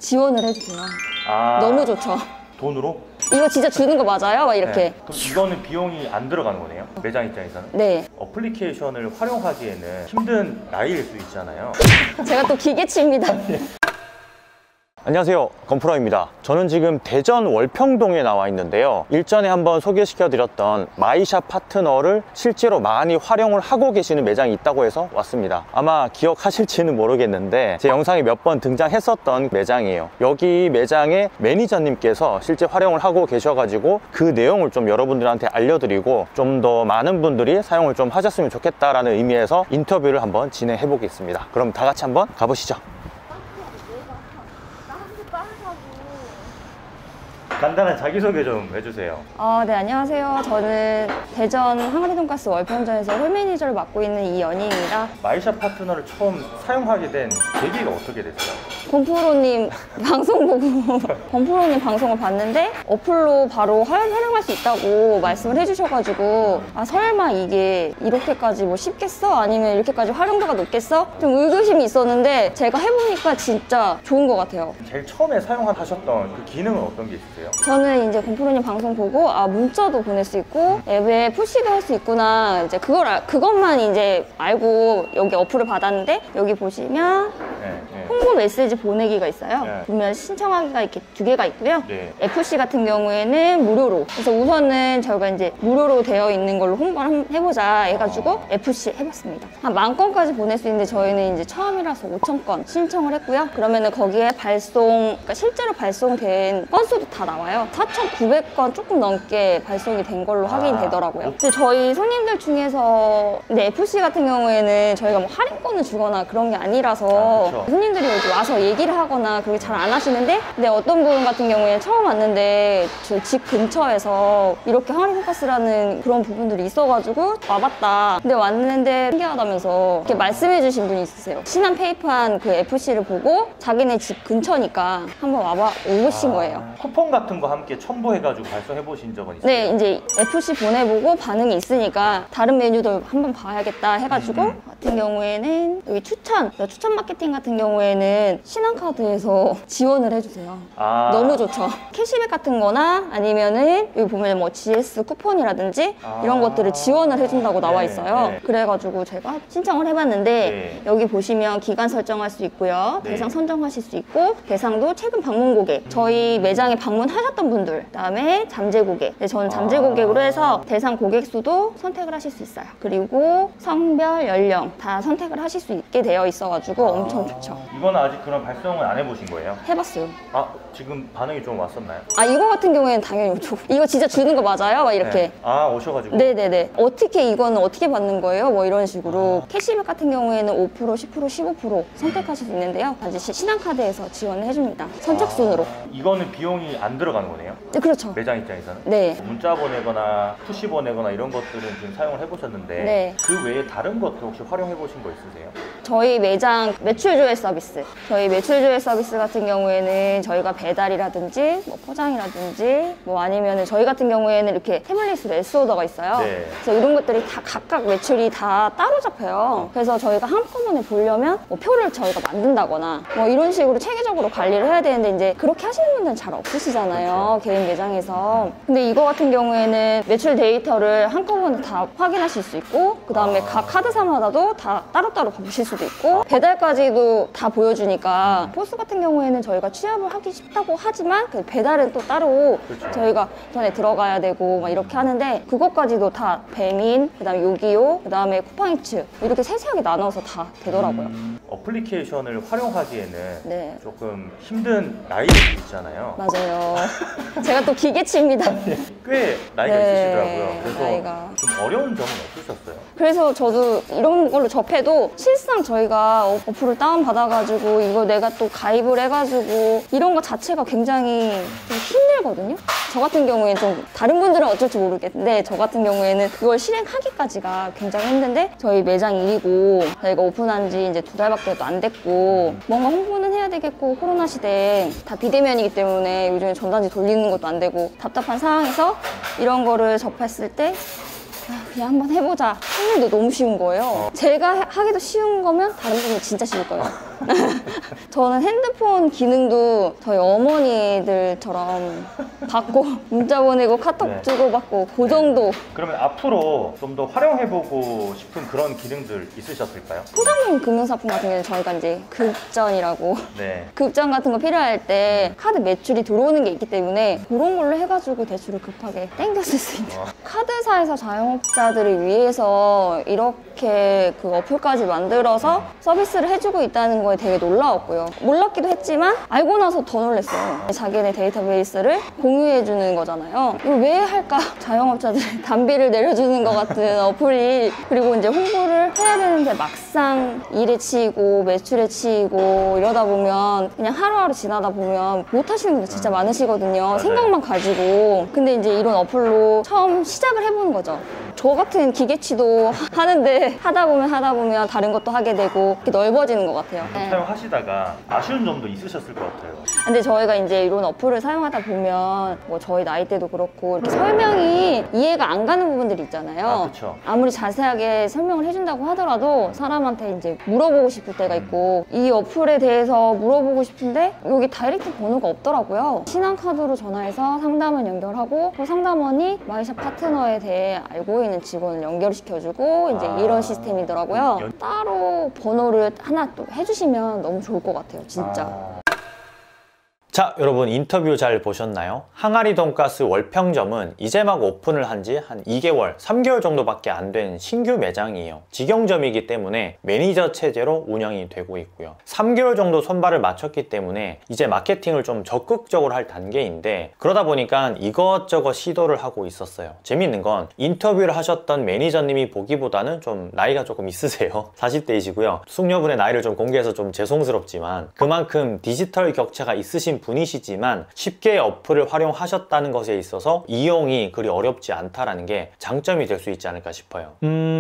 지원을 해주세요. 너무 좋죠. 돈으로? 이거 진짜 주는 거 맞아요? 막 이렇게. 네. 그럼 이거는 비용이 안 들어가는 거네요? 매장 입장에서는? 네. 어플리케이션을 활용하기에는 힘든 나이일 수 있잖아요. 제가 또 기계치입니다. 안녕하세요, 건프로입니다. 저는 지금 대전 월평동에 나와 있는데요, 일전에 한번 소개시켜 드렸던 마이샵 파트너를 실제로 많이 활용을 하고 계시는 매장이 있다고 해서 왔습니다. 아마 기억하실지는 모르겠는데 제 영상에 몇 번 등장했었던 매장이에요. 여기 매장의 매니저님께서 실제 활용을 하고 계셔가지고 그 내용을 좀 여러분들한테 알려드리고 좀 더 많은 분들이 사용을 좀 하셨으면 좋겠다라는 의미에서 인터뷰를 한번 진행해 보겠습니다. 그럼 다 같이 한번 가보시죠. 간단한 자기소개 좀 해주세요. 네, 안녕하세요. 저는 대전 항아리 돈가스 월평점에서 홀 매니저를 맡고 있는 이연희입니다. 마이샵 파트너를 처음 사용하게 된 계기가 어떻게 됐어요? 건프로님 방송 보고 건프로님 방송을 봤는데 어플로 바로 활용할 수 있다고 말씀을 해주셔가지고 설마 이게 이렇게까지 뭐 쉽겠어? 아니면 이렇게까지 활용도가 높겠어? 좀 의구심이 있었는데 제가 해보니까 진짜 좋은 것 같아요. 제일 처음에 사용하셨던 그 기능은 어떤 게 있으세요? 저는 이제 건프로님 방송 보고 문자도 보낼 수 있고 앱에 푸시도 할 수 있구나, 이제 그것만 이제 알고 여기 어플을 받았는데, 여기 보시면 홍보 메시지 보내기가 있어요. 보면 신청하기가 이렇게 두 개가 있고요. FC 같은 경우에는 무료로. 그래서 우선은 저희가 이제 무료로 되어 있는 걸로 홍보를 한번 해보자 해가지고 FC 해봤습니다. 한 10,000건까지 보낼 수 있는데 저희는 이제 처음이라서 5,000건 신청을 했고요. 그러면은 거기에 그러니까 실제로 발송된 건수도 다 나와요. 4,900건 조금 넘게 발송이 된 걸로 확인이 되더라고요. 근데 저희 손님들 중에서 근데 FC 같은 경우에는 저희가 뭐 할인권을 주거나 그런 게 아니라서 손님들이 여기 와서 얘기를 하거나 그렇게 잘 안 하시는데, 근데 어떤 분 같은 경우에는 처음 왔는데 저 집 근처에서 이렇게 항아리 돈가스라는 그런 부분들이 있어가지고 와봤다. 근데 왔는데 신기하다면서 이렇게 말씀해 주신 분이 있으세요. 신한 페이퍼한 그 FC를 보고 자기네 집 근처니까 한번 오신 거예요. 쿠폰 같은 거 함께 첨부해가지고 발송해 보신 적은 있어요? 네, 이제 FC 보내보고 반응이 있으니까 다른 메뉴도 한번 봐야겠다 해가지고 같은 경우에는 여기 추천 마케팅 같은 경우에는 신한카드에서 지원을 해주세요. 너무 좋죠. 캐시백 같은 거나 아니면은 여기 보면 뭐 GS 쿠폰이라든지 이런 것들을 지원을 해준다고 나와 있어요. 그래가지고 제가 신청을 해봤는데 여기 보시면 기간 설정할 수 있고요. 대상 선정하실 수 있고, 대상도 최근 방문 고객, 저희 매장에 방문하셨던 분들, 그다음에 잠재 고객. 저는 잠재 고객으로 해서 대상 고객 수도 선택을 하실 수 있어요. 그리고 성별, 연령 다 선택을 하실 수 있게 되어 있어가지고 엄청 좋죠. 이거는 아직 그런 발송을 안 해보신 거예요? 해봤어요. 지금 반응이 좀 왔었나요? 이거 같은 경우에는 당연히 오죠. 이거 진짜 주는 거 맞아요? 막 이렇게. 오셔가지고? 네네네. 이거는 어떻게 받는 거예요? 뭐 이런 식으로. 캐시백 같은 경우에는 5%, 10%, 15% 선택하실 수 있는데요. 이제 신한카드에서 지원을 해줍니다. 선착순으로. 이거는 비용이 안 들어가는 거네요? 네, 그렇죠. 매장 입장에서는? 네. 문자 보내거나 푸시 보내거나 이런 것들은 지금 사용을 해보셨는데 그 외에 다른 것도 혹시 활용해 보신 거 있으세요? 저희 매장 매출 조회 서비스. 저희 매출 조회 서비스 같은 경우에는 저희가 배달이라든지 뭐 포장이라든지 뭐 아니면은 저희 같은 경우에는 이렇게 태블릿으로 S오더가 있어요. 그래서 이런 것들이 다 각각 매출이 다 따로 잡혀요. 그래서 저희가 한꺼번에 보려면 뭐 표를 저희가 만든다거나 뭐 이런 식으로 체계적으로 관리를 해야 되는데 이제 그렇게 하시는 분들은 잘 없으시잖아요. 개인 매장에서. 근데 이거 같은 경우에는 매출 데이터를 한꺼번에 다 확인하실 수 있고, 그 다음에 각 카드사마다도 다 따로따로 보실 수도 있고, 배달까지도 다 보여주니까 포스 같은 경우에는 저희가 취합을 하기 쉽다고 하지만 그 배달은 또 따로 저희가 전에 들어가야 되고 막 이렇게 하는데, 그것까지도 다 배민, 그 다음에 요기요, 그 다음에 쿠팡이츠 이렇게 세세하게 나눠서 다 되더라고요. 어플리케이션을 활용하기에는 조금 힘든 나이가 있잖아요. 맞아요. 제가 또 기계치입니다. 꽤 나이가 있으시더라고요. 그래서 나이가 좀 어려운 점은 없으셨어요? 그래서 저도 이런 걸로 접해도 실상 저희가 어플을 다운받아가지고 이거 내가 또 가입을 해가지고 이런 거 자체가 굉장히 좀 힘들거든요. 저 같은 경우에는 좀 다른 분들은 어쩔지 모르겠는데 저 같은 경우에는 그걸 실행하기까지가 굉장히 힘든데, 저희 매장 일이고 저희가 오픈한 지 이제 2달밖에 안 됐고 뭔가 홍보는 해야 되겠고, 코로나 시대에 다 비대면이기 때문에 요즘에 전단지 돌리는 것도 안 되고 답답한 상황에서 이런 거를 접했을 때 그냥 한번 해보자 했는데 너무 쉬운 거예요. 제가 하기도 쉬운 거면 다른 분은 진짜 쉬울 거예요. 저는 핸드폰 기능도 저희 어머니들처럼 받고 문자 보내고 카톡 네. 주고받고 그 정도. 그러면 앞으로 좀 더 활용해보고 싶은 그런 기능들 있으셨을까요? 소상공 금융상품 같은 경우는 저희가 이제 급전이라고 네. 급전 같은 거 필요할 때 카드 매출이 들어오는 게 있기 때문에 그런 걸로 해가지고 대출을 급하게 땡겼을 수 있는 카드사에서 자영업자들을 위해서 이렇게 그 어플까지 만들어서 서비스를 해주고 있다는 거에 되게 놀라웠고요. 몰랐기도 했지만 알고 나서 더 놀랐어요. 자기네 데이터베이스를 공유해주는 거잖아요. 이걸 왜 할까? 자영업자들 단비를 내려주는 것 같은 어플이. 그리고 이제 홍보를 해야 되는데 막상 일에 치이고 매출에 치이고 이러다 보면 그냥 하루하루 지나다 보면 못 하시는 분들 진짜 많으시거든요. 맞아요. 생각만 가지고. 근데 이제 이런 어플로 처음 시작을 해보는 거죠. 저 같은 기계치도 하는데 하다 보면 다른 것도 하게 되고 이렇게 넓어지는 것 같아요. 네. 사용하시다가 아쉬운 점도 있으셨을 것 같아요. 근데 저희가 이제 이런 어플을 사용하다 보면 뭐 저희 나이대도 그렇고 이렇게 설명이 이해가 안 가는 부분들이 있잖아요. 그렇죠. 아무리 자세하게 설명을 해준다고 하더라도 사람한테 이제 물어보고 싶을 때가 있고 이 어플에 대해서 물어보고 싶은데 여기 다이렉트 번호가 없더라고요. 신한카드로 전화해서 상담원 연결하고 그 상담원이 마이샵 파트너에 대해 알고 있는 직원을 연결시켜주고 이제 이런 시스템이더라고요. 따로 번호를 하나 또 해주시면 너무 좋을 것 같아요, 진짜. 자, 여러분 인터뷰 잘 보셨나요? 항아리 돈가스 월평점은 이제 막 오픈을 한 지 한 2개월, 3개월 정도밖에 안 된 신규 매장이에요. 직영점이기 때문에 매니저 체제로 운영이 되고 있고요. 3개월 정도 손발을 맞췄기 때문에 이제 마케팅을 좀 적극적으로 할 단계인데 그러다 보니까 이것저것 시도를 하고 있었어요. 재밌는 건 인터뷰를 하셨던 매니저님이 보기보다는 좀 나이가 조금 있으세요. 40대이시고요. 숙녀분의 나이를 좀 공개해서 좀 죄송스럽지만 그만큼 디지털 격차가 있으신 분이시지만 쉽게 어플을 활용하셨다는 것에 있어서 이용이 그리 어렵지 않다라는 게 장점이 될 수 있지 않을까 싶어요.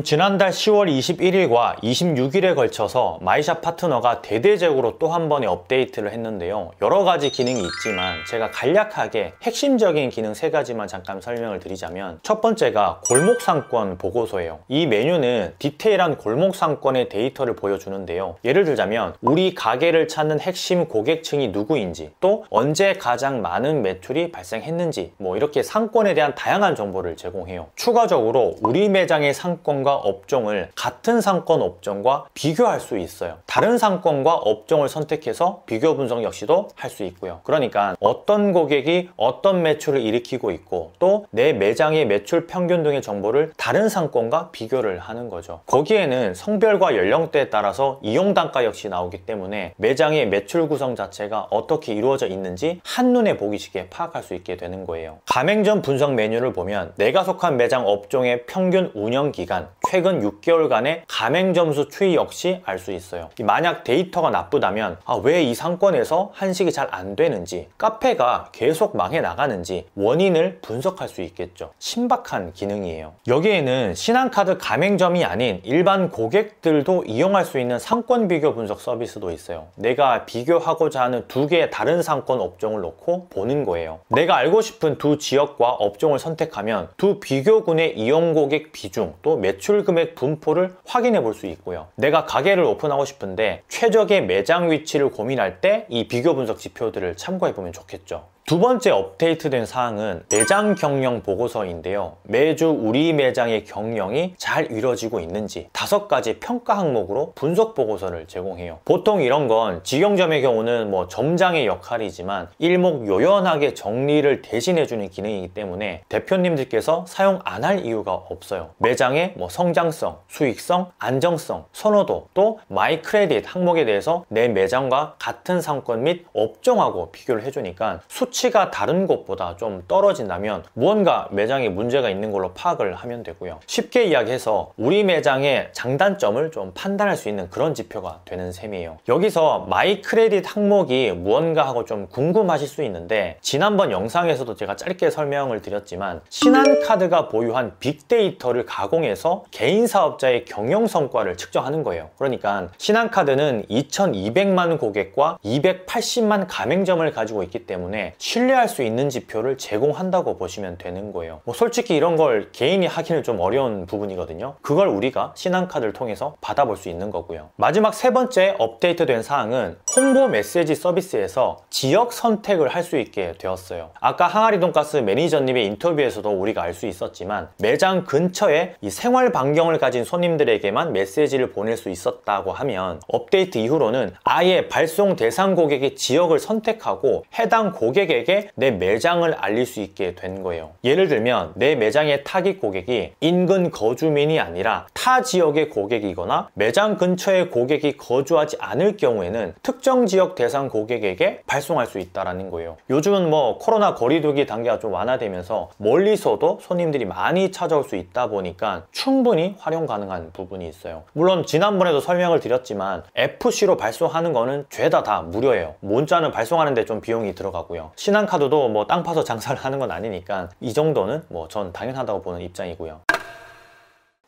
지난달 10월 21일과 26일에 걸쳐서 마이샵 파트너가 대대적으로 또 한 번의 업데이트를 했는데요. 여러 가지 기능이 있지만 제가 간략하게 핵심적인 기능 3가지만 잠깐 설명을 드리자면 첫 번째가 골목상권 보고서예요. 이 메뉴는 디테일한 골목상권의 데이터를 보여주는데요. 예를 들자면 우리 가게를 찾는 핵심 고객층이 누구인지 또 언제 가장 많은 매출이 발생했는지 뭐 이렇게 상권에 대한 다양한 정보를 제공해요. 추가적으로 우리 매장의 상권과 업종을 같은 상권 업종과 비교할 수 있어요. 다른 상권과 업종을 선택해서 비교 분석 역시도 할 수 있고요. 그러니까 어떤 고객이 어떤 매출을 일으키고 있고 또 내 매장의 매출 평균 등의 정보를 다른 상권과 비교를 하는 거죠. 거기에는 성별과 연령대에 따라서 이용 단가 역시 나오기 때문에 매장의 매출 구성 자체가 어떻게 이루어져 있는지 한눈에 보기 쉽게 파악할 수 있게 되는 거예요. 가맹점 분석 메뉴를 보면 내가 속한 매장 업종의 평균 운영 기간, 최근 6개월간의 가맹점 수 추이 역시 알 수 있어요. 만약 데이터가 나쁘다면 왜 이 상권에서 한식이 잘 안 되는지, 카페가 계속 망해 나가는지 원인을 분석할 수 있겠죠. 신박한 기능이에요. 여기에는 신한카드 가맹점이 아닌 일반 고객들도 이용할 수 있는 상권 비교 분석 서비스도 있어요. 내가 비교하고자 하는 2개의 다른 상권 업종을 놓고 보는 거예요. 내가 알고 싶은 2 지역과 업종을 선택하면 2 비교군의 이용 고객 비중 또 매출 금액 분포를 확인해 볼 수 있고요. 내가 가게를 오픈하고 싶은데 최적의 매장 위치를 고민할 때 이 비교 분석 지표들을 참고해 보면 좋겠죠. 두 번째 업데이트된 사항은 매장 경영 보고서인데요. 매주 우리 매장의 경영이 잘 이루어지고 있는지 5가지 평가 항목으로 분석 보고서를 제공해요. 보통 이런 건 직영점의 경우는 뭐 점장의 역할이지만 일목요연하게 정리를 대신해주는 기능이기 때문에 대표님들께서 사용 안 할 이유가 없어요. 매장의 뭐 성장성, 수익성, 안정성, 선호도 또 마이 크레딧 항목에 대해서 내 매장과 같은 상권 및 업종하고 비교를 해주니까 수치가 다른 곳보다 좀 떨어진다면 무언가 매장에 문제가 있는 걸로 파악을 하면 되고요. 쉽게 이야기해서 우리 매장의 장단점을 좀 판단할 수 있는 그런 지표가 되는 셈이에요. 여기서 마이 크레딧 항목이 무언가 하고 좀 궁금하실 수 있는데, 지난번 영상에서도 제가 짧게 설명을 드렸지만 신한카드가 보유한 빅데이터를 가공해서 개인 사업자의 경영 성과를 측정하는 거예요. 그러니까 신한카드는 2200만 고객과 280만 가맹점을 가지고 있기 때문에 신뢰할 수 있는 지표를 제공한다고 보시면 되는 거예요. 뭐 솔직히 이런 걸 개인이 하기는 좀 어려운 부분이거든요. 그걸 우리가 신한카드를 통해서 받아볼 수 있는 거고요. 마지막 세 번째 업데이트된 사항은 홍보 메시지 서비스에서 지역 선택을 할 수 있게 되었어요. 아까 항아리 돈가스 매니저님의 인터뷰에서도 우리가 알 수 있었지만 매장 근처에 이 생활 반경을 가진 손님들에게만 메시지를 보낼 수 있었다고 하면, 업데이트 이후로는 아예 발송 대상 고객의 지역을 선택하고 해당 고객에게 내 매장을 알릴 수 있게 된 거예요. 예를 들면 내 매장의 타깃 고객이 인근 거주민이 아니라 타 지역의 고객이거나 매장 근처의 고객이 거주하지 않을 경우에는 특정 지역 대상 고객에게 발송할 수 있다는 거예요. 요즘은 뭐 코로나 거리두기 단계가 좀 완화되면서 멀리서도 손님들이 많이 찾아올 수 있다 보니까 충분히 활용 가능한 부분이 있어요. 물론 지난번에도 설명을 드렸지만 FC로 발송하는 거는 죄다 다 무료예요. 문자는 발송하는데 좀 비용이 들어가고요. 신한카드도 뭐 땅 파서 장사를 하는 건 아니니까 이 정도는 뭐 전 당연하다고 보는 입장이고요.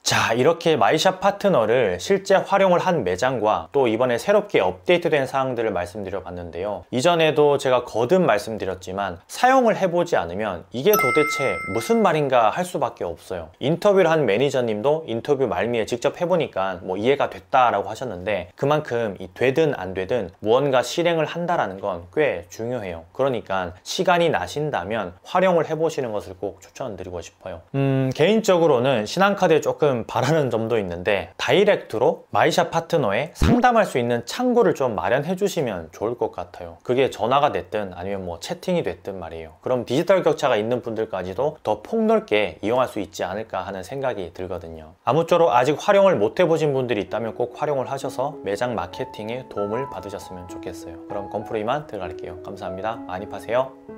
자, 이렇게 마이샵 파트너를 실제 활용을 한 매장과 또 이번에 새롭게 업데이트된 사항들을 말씀드려 봤는데요. 이전에도 제가 거듭 말씀드렸지만 사용을 해보지 않으면 이게 도대체 무슨 말인가 할 수밖에 없어요. 인터뷰를 한 매니저님도 인터뷰 말미에 직접 해보니까 뭐 이해가 됐다라고 하셨는데, 그만큼 이 되든 안 되든 무언가 실행을 한다라는 건 꽤 중요해요. 그러니까 시간이 나신다면 활용을 해보시는 것을 꼭 추천드리고 싶어요. 개인적으로는 신한카드에 조금 바라는 점도 있는데, 다이렉트로 마이샵 파트너에 상담할 수 있는 창구를 좀 마련해 주시면 좋을 것 같아요. 그게 전화가 됐든 아니면 뭐 채팅이 됐든 말이에요. 그럼 디지털 격차가 있는 분들까지도 더 폭넓게 이용할 수 있지 않을까 하는 생각이 들거든요. 아무쪼록 아직 활용을 못 해보신 분들이 있다면 꼭 활용을 하셔서 매장 마케팅에 도움을 받으셨으면 좋겠어요. 그럼 건프로 이만 들어갈게요. 감사합니다. 많이 파세요.